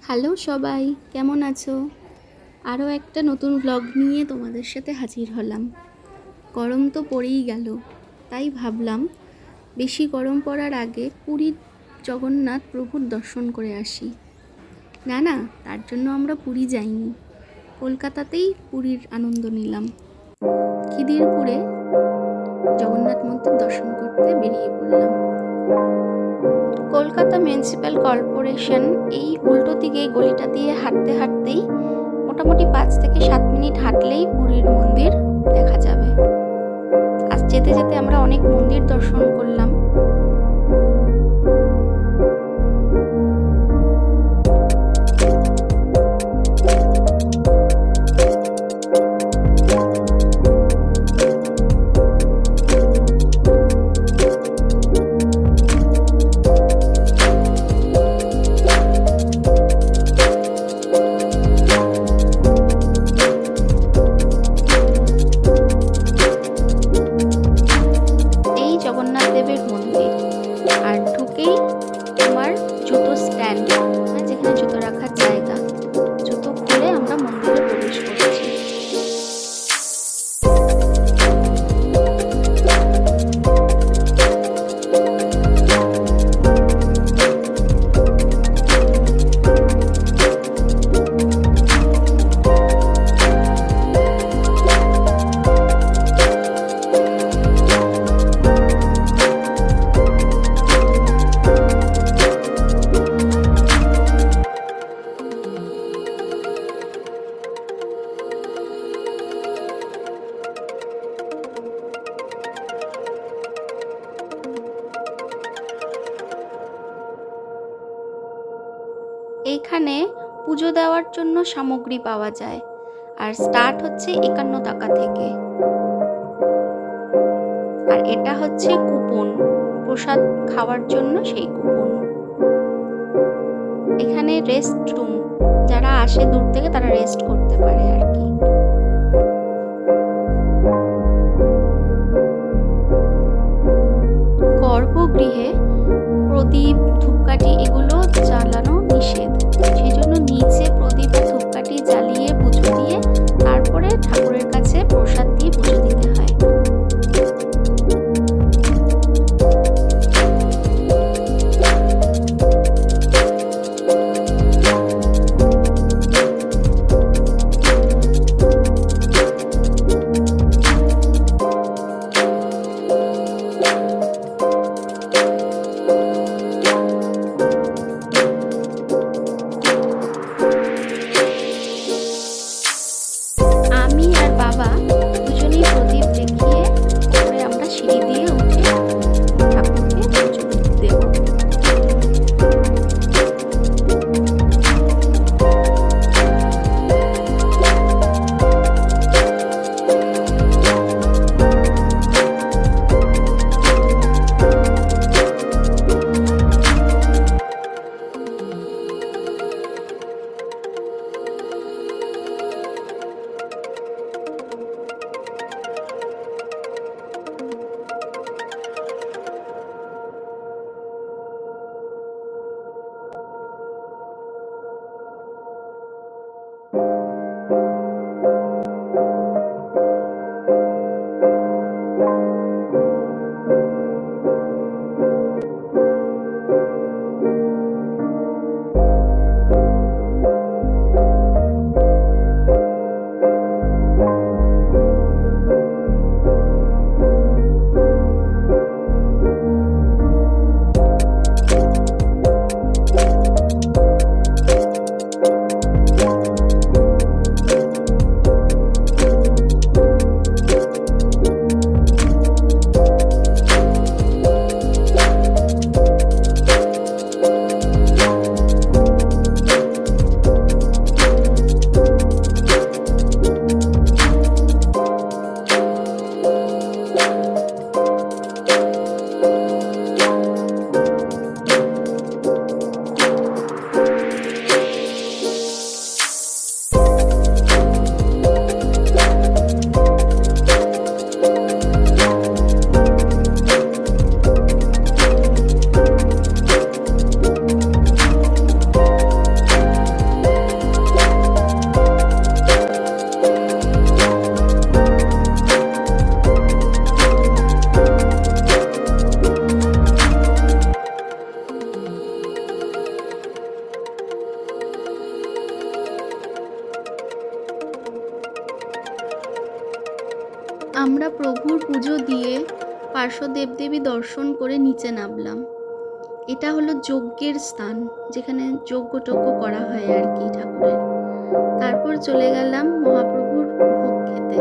Hello সবাই, কেমন আছো? আরও একটা নতুন ব্লগ নিয়ে তোমাদের সাথে হাজির হলাম। গরম তো পড়েই গেল, তাই ভাবলাম বেশি গরম পড়ার আগে পুরীর জগন্নাথ প্রভুর দর্শন করে আসি। না, তার জন্য আমরা পুরী যাইনি, কলকাতাতেই পুরীর আনন্দ নিলাম। খিদিরপুরে জগন্নাথ মন্দির দর্শন করতে বেরিয়ে পড়লাম। কলকাতা মিউনিসিপ্যাল কর্পোরেশন এই উল্টো দিকে গলিটা দিয়ে হাঁটতে হাঁটতেই মোটামুটি 5 থেকে 7 মিনিট হাঁটলেই পুরীর মন্দির দেখা যাবে। আজ যেতে যেতে আমরা অনেক মন্দির দর্শন করলাম। জগন্নাথ দেবের মন্দির, আর ঢুকেই আমার জুতো স্ট্যান্ড, যেখানে জুতো রাখার জায়গা, জুতো খুলে আমরা মন্দিরে প্রবেশ করছি। এইখানে পুজো দেওয়ার জন্য সামগ্রী পাওয়া যায়, আর স্টার্ট হচ্ছে 51 টাকা থেকে। আর এটা হচ্ছে কুপন, প্রসাদ খাওয়ার জন্য সেই কুপন। এখানে রেস্ট রুম, যারা আসে দূর থেকে তারা রেস্ট করতে পারে আর কি। গর্ভগৃহে প্রদীপ, ধূপকাঠি এগুলো জ্বালানো নিষেধ, সেই জন্য নিচে প্রদীপ আর ধূপকাঠি জ্বালিয়ে পুজো দিয়ে তারপরে ঠাকুরের কাছে প্রসাদ দিয়ে পুজো দিতে হয়। আমরা প্রভুর পুজো দিয়ে পার্শ্ব দেবদেবী দর্শন করে নিচে নামলাম। এটা হলো যজ্ঞের স্থান, যেখানে যজ্ঞ টজ্ঞ করা হয় আর কি ঠাকুরের। তারপর চলে গেলাম মহাপ্রভুর ভোগ খেতে।